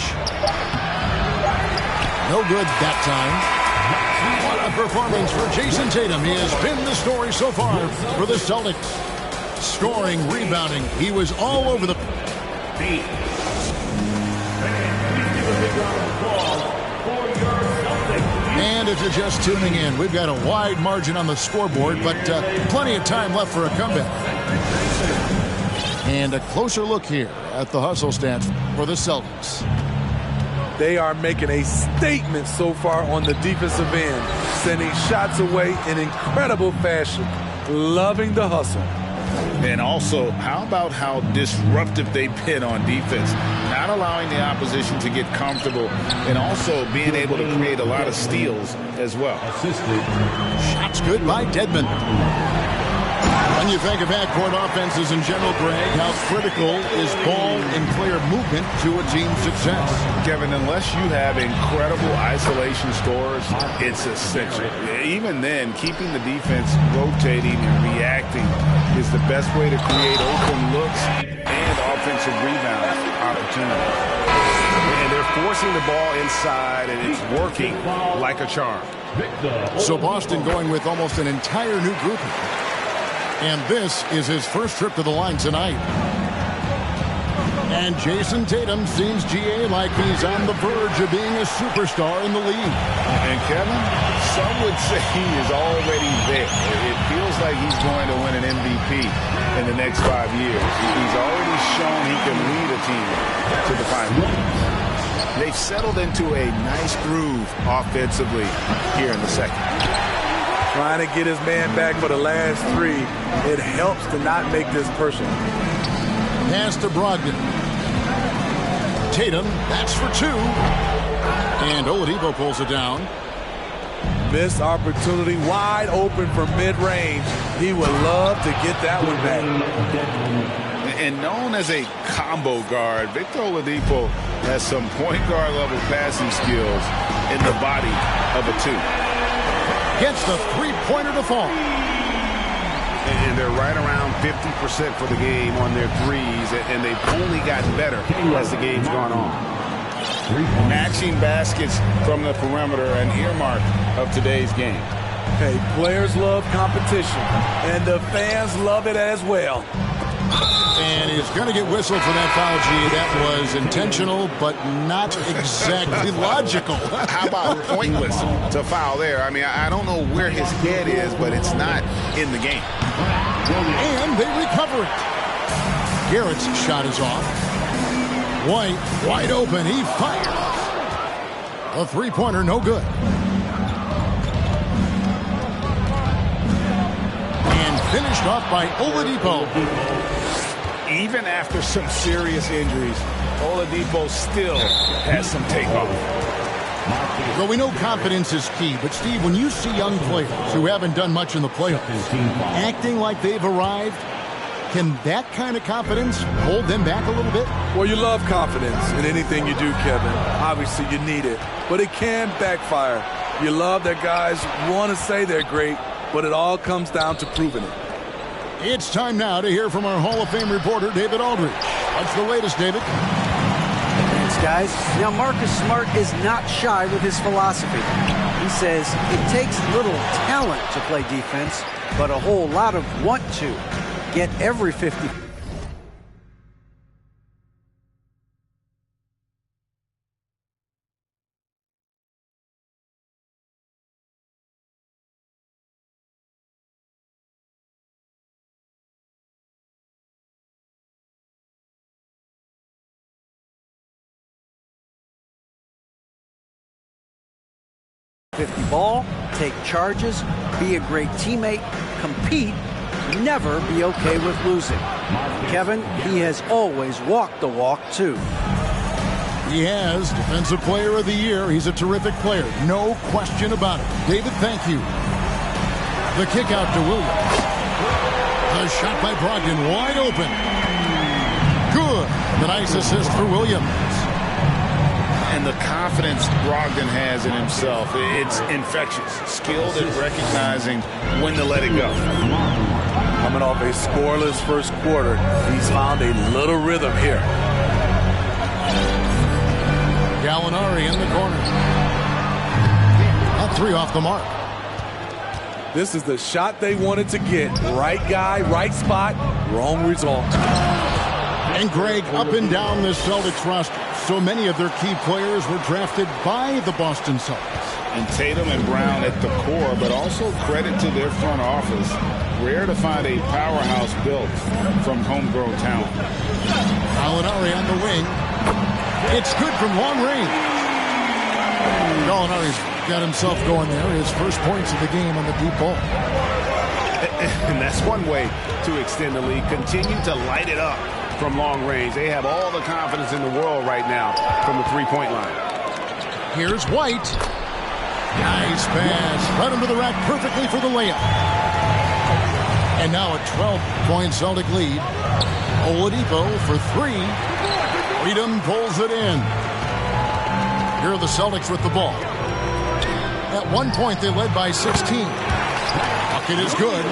No good that time. What a performance for Jason Tatum. He has been the story so far for the Celtics. Scoring, rebounding. He was all over the... And if you're just tuning in, we've got a wide margin on the scoreboard, but plenty of time left for a comeback. And a closer look here at the hustle stats for the Celtics. They are making a statement so far on the defensive end, sending shots away in incredible fashion. Loving the hustle. And also, how about how disruptive they've been on defense? Not allowing the opposition to get comfortable and also being able to create a lot of steals as well. Assisted. Shots good by Dedmon. When you think of backcourt offenses in general, Greg, how critical is ball and clear movement to a team's success? Kevin, unless you have incredible isolation scores, it's essential. Even then, keeping the defense rotating and reacting is the best way to create open looks and offensive rebound opportunities. And they're forcing the ball inside, and it's working like a charm. So Boston going with almost an entire new grouping. And this is his first trip to the line tonight. And Jason Tatum seems, GA, like he's on the verge of being a superstar in the league. And Kevin, some would say he is already there. It feels like he's going to win an MVP in the next 5 years. He's already shown he can lead a team to the finals. They've settled into a nice groove offensively here in the second. Trying to get his man back for the last 3. It helps to not make this personal. Pass to Brogdon. Tatum, that's for 2. And Oladipo pulls it down. Missed opportunity, wide open for mid-range. He would love to get that one back. And known as a combo guard, Victor Oladipo has some point guard level passing skills in the body of a 2. Gets the three-pointer to fall. And they're right around 50% for the game on their threes, and they've only gotten better as the game's gone on. Matching baskets from the perimeter, an earmark of today's game. Hey, players love competition, and the fans love it as well. And he's going to get whistled for that foul, G. That was intentional, but not exactly logical. How about pointless to foul there? I mean, I don't know where his head is, but it's not in the game. And they recover it. Garrett's shot is off. White, wide open. He fires. A three-pointer, no good. And finished off by Oladipo. Even after some serious injuries, Oladipo still has some takeoff. Well, we know confidence is key, but Steve, when you see young players who haven't done much in the playoffs acting like they've arrived, can that kind of confidence hold them back a little bit? Well, you love confidence in anything you do, Kevin. Obviously, you need it, but it can backfire. You love that guys want to say they're great, but it all comes down to proving it. It's time now to hear from our Hall of Fame reporter, David Aldridge. What's the latest, David? Thanks, guys. Now, Marcus Smart is not shy with his philosophy. He says it takes little talent to play defense, but a whole lot of want to get every 50 50-50 ball, take charges, be a great teammate, compete, never be okay with losing. Kevin, he has always walked the walk, too. He has Defensive Player of the Year. He's a terrific player. No question about it. David, thank you. The kick out to Williams. The shot by Brogdon, wide open. Good. The nice assist for Williams. And the confidence Brogdon has in himself, it's infectious. Skilled at recognizing when to let it go. Coming off a scoreless first quarter, he's found a little rhythm here. Gallinari in the corner. That three off the mark. This is the shot they wanted to get. Right guy, right spot, wrong result. And Greg, up and down this Celtics roster, so many of their key players were drafted by the Boston Celtics. And Tatum and Brown at the core, but also credit to their front office. Rare to find a powerhouse built from homegrown talent. Gallinari on the wing. It's good from long range. Gallinari's got himself going there. His first points of the game on the deep ball. And that's one way to extend the lead. Continue to light it up from long range. They have all the confidence in the world right now from the three-point line. Here's White. Nice pass. Right under the rack perfectly for the layup. And now a 12-point Celtic lead. Oladipo for three. Freedom pulls it in. Here are the Celtics with the ball. At one point, they led by 16. Bucket is good.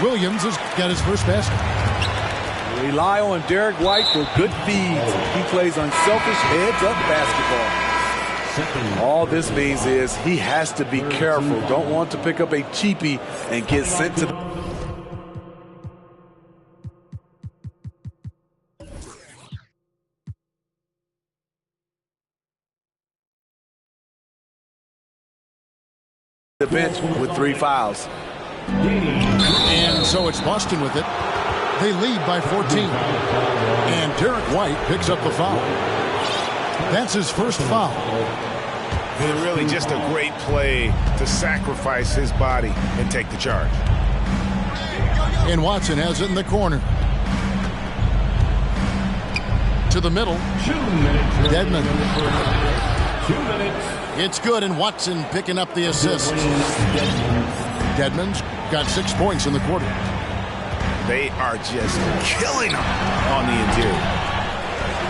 Williams has got his first basket. Rely on Derek White for good feeds. He plays unselfish heads-up basketball. All this means is he has to be careful. Don't want to pick up a cheapie and get sent to the bench with 3 fouls. And so it's Boston with it. They lead by 14. And Derek White picks up the foul. That's his first foul. And really just a great play to sacrifice his body and take the charge. And Watson has it in the corner. To the middle. Dedmon. 2 minutes. It's good, and Watson picking up the assist. Dedmon's got 6 points in the quarter. They are just killing them on the interior.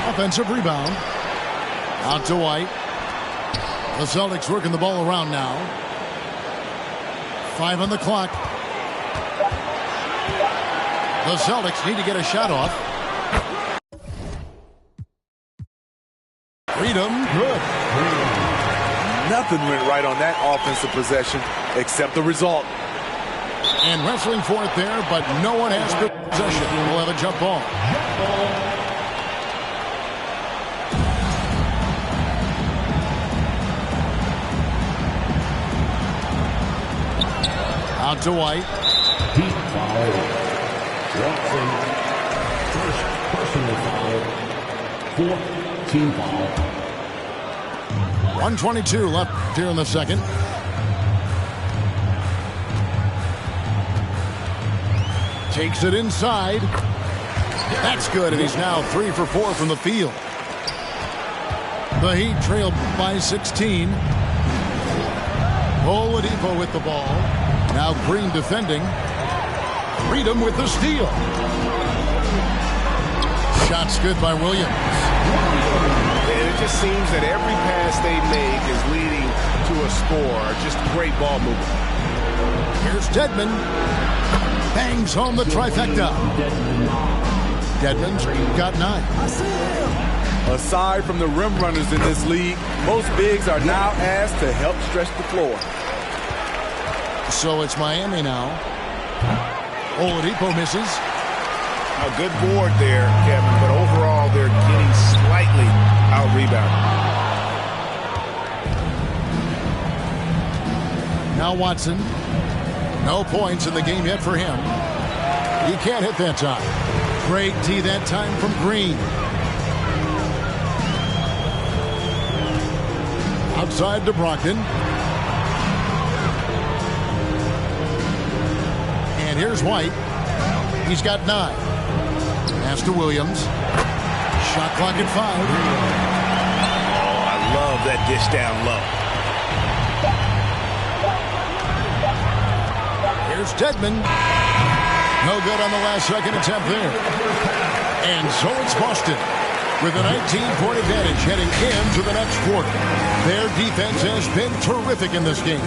Offensive rebound. Out to White. The Celtics working the ball around now. 5 on the clock. The Celtics need to get a shot off. Freedom, good. Nothing went right on that offensive possession except the result. And wrestling for it there, but no one has good possession. We'll have a jump ball. Out to White. Deep foul. Watson. First personal foul. 4th team foul. 1:22 left here in the second. Takes it inside. That's good, and he's now 3 for 4 from the field. The Heat trailed by 16. Oladipo with the ball. Now Green defending. Freedom with the steal. Shot's good by Williams. And it just seems that every pass they make is leading to a score. Just great ball movement. Here's Dedmon. Bangs home the trifecta. Dedmon's got 9. Aside from the rim runners in this league, most bigs are now asked to help stretch the floor. So it's Miami now. Oladipo misses. A good board there, Kevin, but overall they're getting slightly out-rebounded. Now Watson. No points in the game yet for him. He can't hit that time. Great D that time from Green. Outside to Brogdon. And here's White. He's got 9. Pass to Williams. Shot clock at 5. Oh, I love that dish down low. Here's Dedmon. No good on the last second attempt there. And so it's Boston with a 19-point advantage heading into the next quarter. Their defense has been terrific in this game.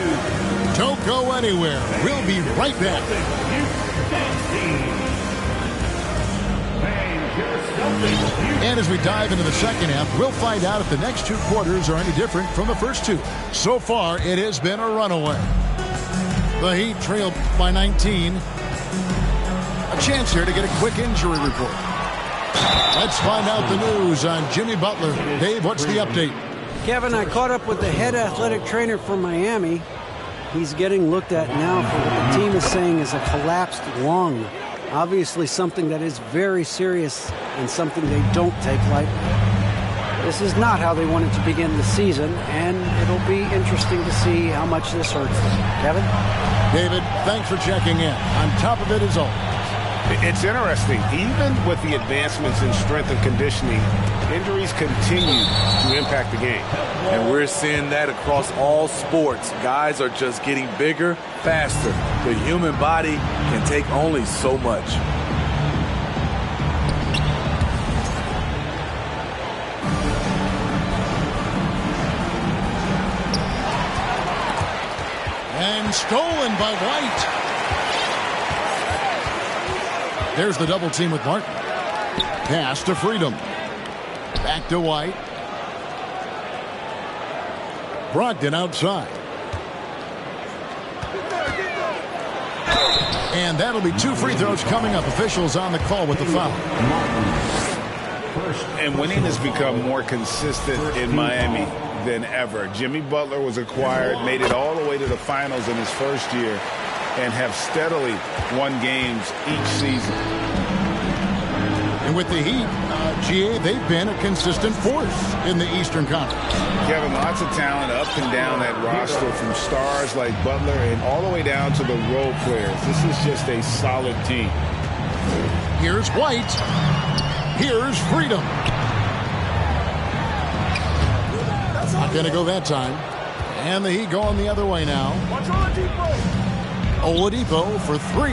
Don't go anywhere. We'll be right back. And as we dive into the second half, we'll find out if the next 2 quarters are any different from the first 2. So far, it has been a runaway. The Heat trailed by 19. A chance here to get a quick injury report. Let's find out the news on Jimmy Butler. Dave, what's the update? Kevin, I caught up with the head athletic trainer for Miami. He's getting looked at now for what the team is saying is a collapsed lung. Obviously something that is very serious and something they don't take lightly. This is not how they wanted to begin the season, and it'll be interesting to see how much this hurts them. Kevin? David, thanks for checking in. On top of it as always. It's interesting. Even with the advancements in strength and conditioning, injuries continue to impact the game. And we're seeing that across all sports. Guys are just getting bigger, faster. The human body can take only so much. And stolen by White. There's the double team with Martin. Pass to Freedom. Back to White. Brogdon outside. And that'll be 2 free throws coming up. Officials on the call with the foul. And winning has become more consistent in Miami than ever. Jimmy Butler was acquired, made it all the way to the finals in his first year, and have steadily won games each season. And with the Heat, GA, they've been a consistent force in the Eastern Conference. Kevin, lots of talent up and down that roster, from stars like Butler and all the way down to the role players. This is just a solid team. Here's White. Here's Freedom. Not going to go that time. And the Heat going the other way now. Oladipo for 3.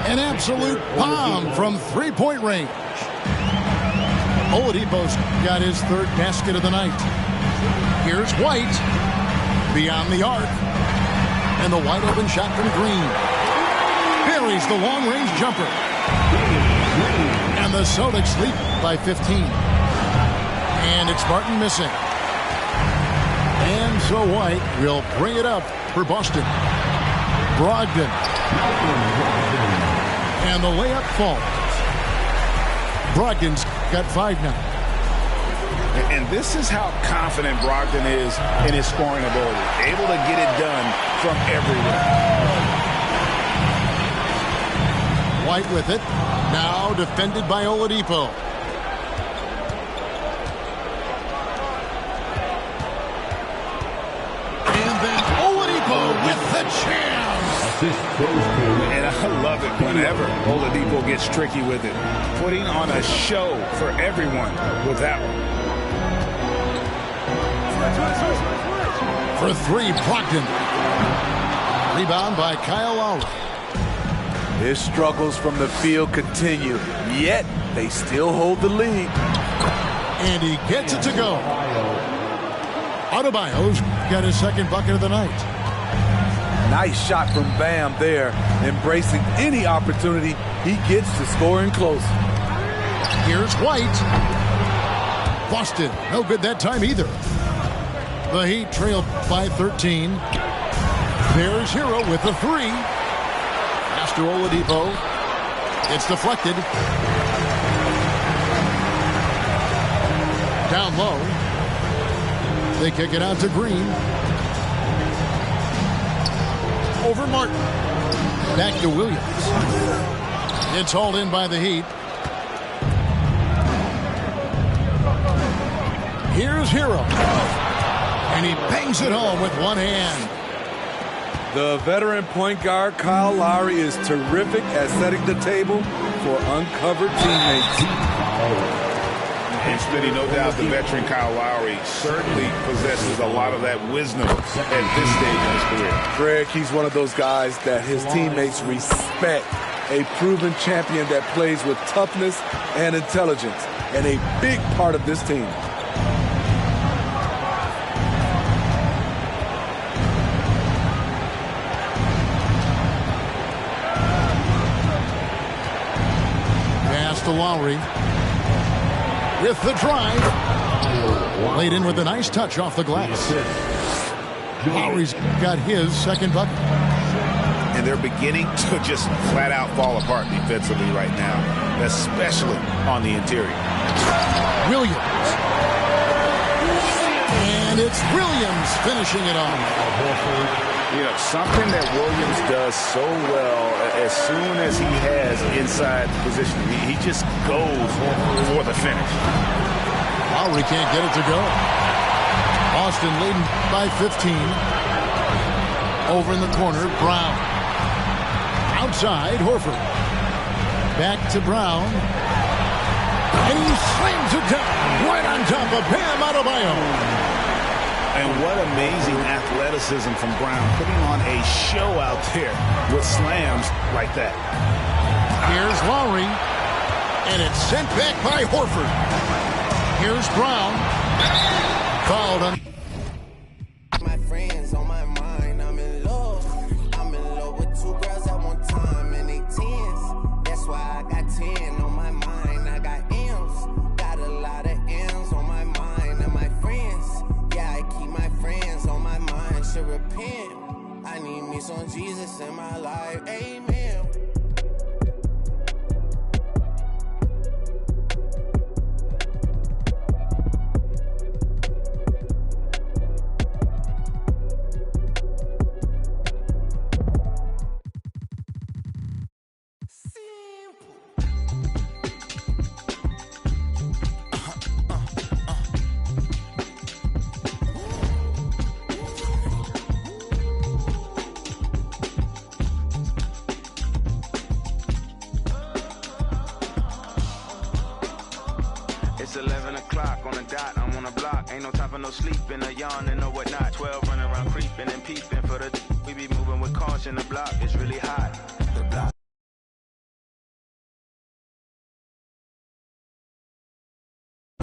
An absolute bomb from 3-point range. Oladipo's got his 3rd basket of the night. Here's White. Beyond the arc. And the wide open shot from Green. Buries the long-range jumper. And the Celtics lead by 15. And it's Martin missing. And so White will bring it up for Boston. Brogdon. And the layup falls. Brogdon's got 5 now. And this is how confident Brogdon is in his scoring ability. Able to get it done from everywhere. White with it. Now defended by Oladipo. And then Oladipo with the chance. And I love it whenever Oladipo gets tricky with it. Putting on a show for everyone with that one. For 3, Brogdon. Rebound by Kyle Lowry. His struggles from the field continue, yet they still hold the lead. And he gets it to go. Adebayo's got his 2nd bucket of the night. Nice shot from Bam there, embracing any opportunity he gets to scoring close. Here's White. Boston, no good that time either. The Heat trailed by 13. There's Hero with the 3. Pass to Oladipo. It's deflected. Down low. They kick it out to Green. Over Martin. Back to Williams. It's hauled in by the Heat. Here's Hero. And he bangs it home with one hand. The veteran point guard, Kyle Lowry, is terrific at setting the table for uncovered teammates. And Smitty, no doubt the veteran Kyle Lowry certainly possesses a lot of that wisdom at this stage in his career. Greg, he's one of those guys that his teammates respect. A proven champion that plays with toughness and intelligence, and a big part of this team. Pass to Lowry. With the drive. Laid in with a nice touch off the glass. Lowry's got his second bucket. And they're beginning to just flat out fall apart defensively right now, especially on the interior. Williams. And it's Williams finishing it off. You know, something that Williams does so well as soon as he has inside position, he just goes for the finish. Lowry can't get it to go. Boston leading by 15. Over in the corner, Brown. Outside, Horford. Back to Brown. And he slams it down right on top of Bam Adebayo. And what amazing athleticism from Brown, putting on a show out there with slams like that. Here's Lowry. And it's sent back by Horford. Here's Brown. Fouled on. My friends on my mind, I'm in love. I'm in love with two girls at one time, and they tens. That's why I got 10 on my mind. I got M's, got a lot of M's on my mind. And my friends, yeah, I keep my friends on my mind. Should repent. I need me some Jesus in my life. Amen. It's 11 o'clock on the dot, I'm on the block. Ain't no time for no sleeping, or yawning or whatnot. 12 running around creeping and peeping for the we be moving with caution. The block is really hot. The block.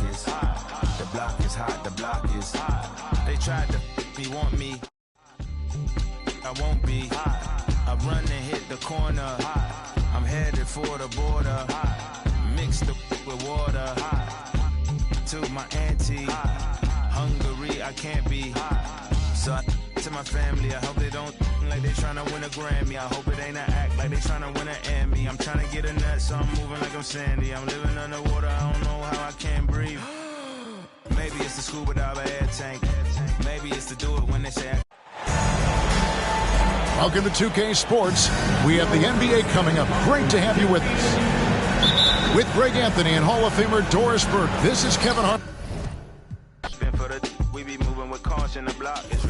Is hot. The block is hot. The block is hot. They tried to me, want me. I won't be hot. I run and hit the corner. Hot. I'm headed for the border. Hot. Mixed with water. Hot. To my auntie, Hungary, I can't be. So I to my family, I hope they don't like they tryna win a Grammy. I hope it ain't an act like they tryna win an Emmy. I'm tryna get a nut, so I'm moving like I'm Sandy. I'm living underwater, I don't know how I can't breathe. Maybe it's the scuba dive air tank. Maybe it's to do it when they say Welcome to 2K Sports. We have the NBA coming up. Great to have you with us. With Greg Anthony and Hall of Famer Doris Burke, this is Kevin Hart. we be moving with caution. The block is